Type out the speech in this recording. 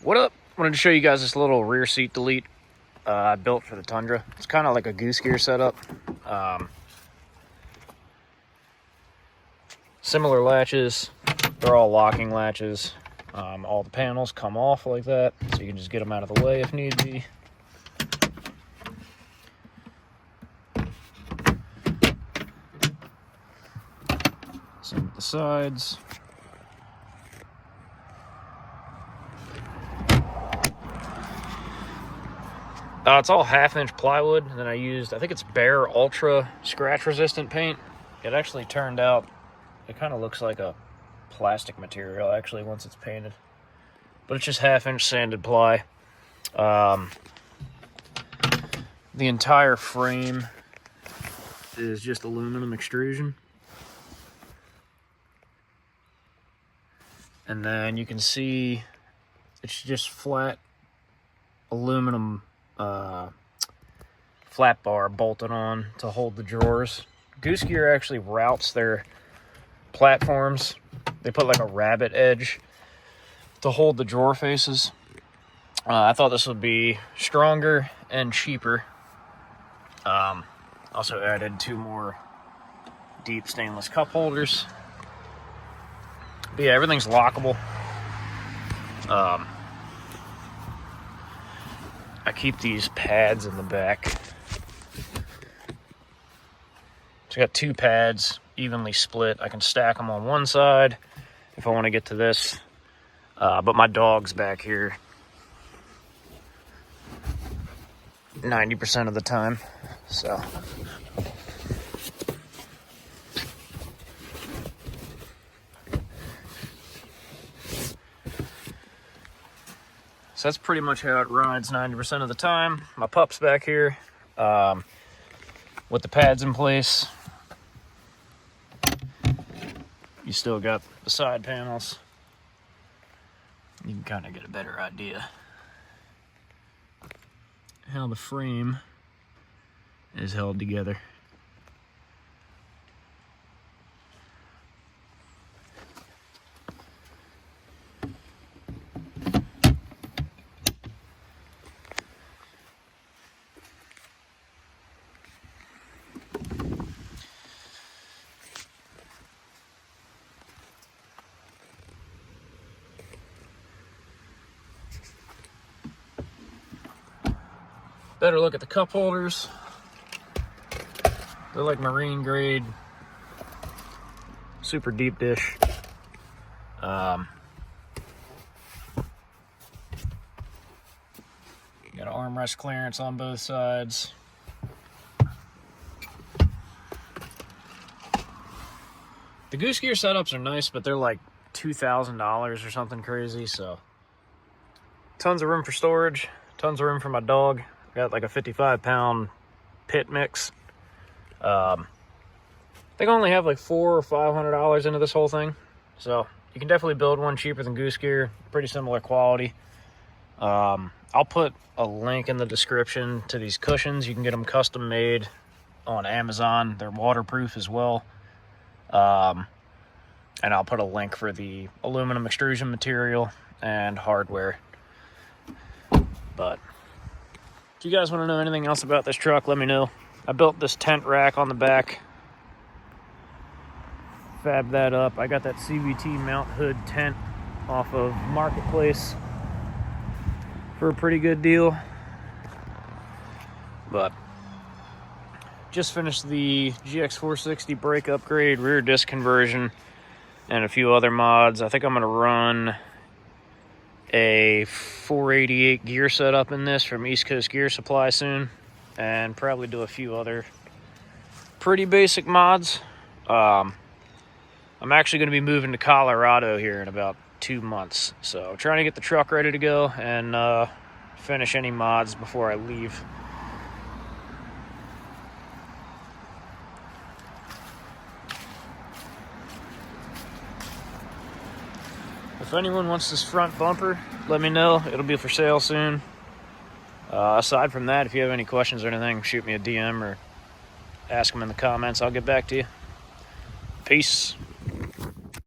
What up? Wanted to show you guys this little rear seat delete I built for the Tundra. It's kind of like a Goose gear setup. Similar latches. They're all locking latches. All the panels come off like that, so you can just get them out of the way if need be. Same with the sides. It's all 1/2-inch plywood, and then I used, I think it's Bear Ultra scratch resistant paint. It actually turned out, it kind of looks like a plastic material actually once it's painted, but it's just 1/2-inch sanded ply. The entire frame is just aluminum extrusion, and then you can see it's just flat aluminum flat bar bolted on to hold the drawers. Goose Gear actually routes their platforms. They put like a rabbit edge to hold the drawer faces. I thought this would be stronger and cheaper. Also added 2 more deep stainless cup holders. But yeah, everything's lockable. I keep these pads in the back. So I got 2 pads evenly split. I can stack them on one side if I want to get to this. But my dog's back here 90% of the time. So that's pretty much how it rides 90% of the time. My pup's back here with the pads in place. You still got the side panels. You can kind of get a better idea how the frame is held together. Better look at the cup holders. They're like marine grade, super deep dish. Got an armrest clearance on both sides. The Goose Gear setups are nice, but they're like $2,000 or something crazy, so tons of room for storage, tons of room for my dog. Got like a 55-pound pit mix. I think I only have like $400 or $500 into this whole thing, so you can definitely build one cheaper than Goose Gear. Pretty similar quality. I'll put a link in the description to these cushions. You can get them custom made on Amazon. They're waterproof as well. And I'll put a link for the aluminum extrusion material and hardware. But if you guys want to know anything else about this truck, let me know. I built this tent rack on the back. Fabbed that up. I got that CVT mount hood tent off of Marketplace for a pretty good deal. But just finished the GX460 brake upgrade, rear disc conversion, and a few other mods. I think I'm going to run a 488 gear setup in this from East Coast Gear Supply soon, and probably do a few other pretty basic mods. I'm actually going to be moving to Colorado here in about 2 months, so trying to get the truck ready to go and finish any mods before I leave. If anyone wants this front bumper, let me know. It'll be for sale soon. Aside from that, if you have any questions or anything, shoot me a DM or ask them in the comments. I'll get back to you. Peace.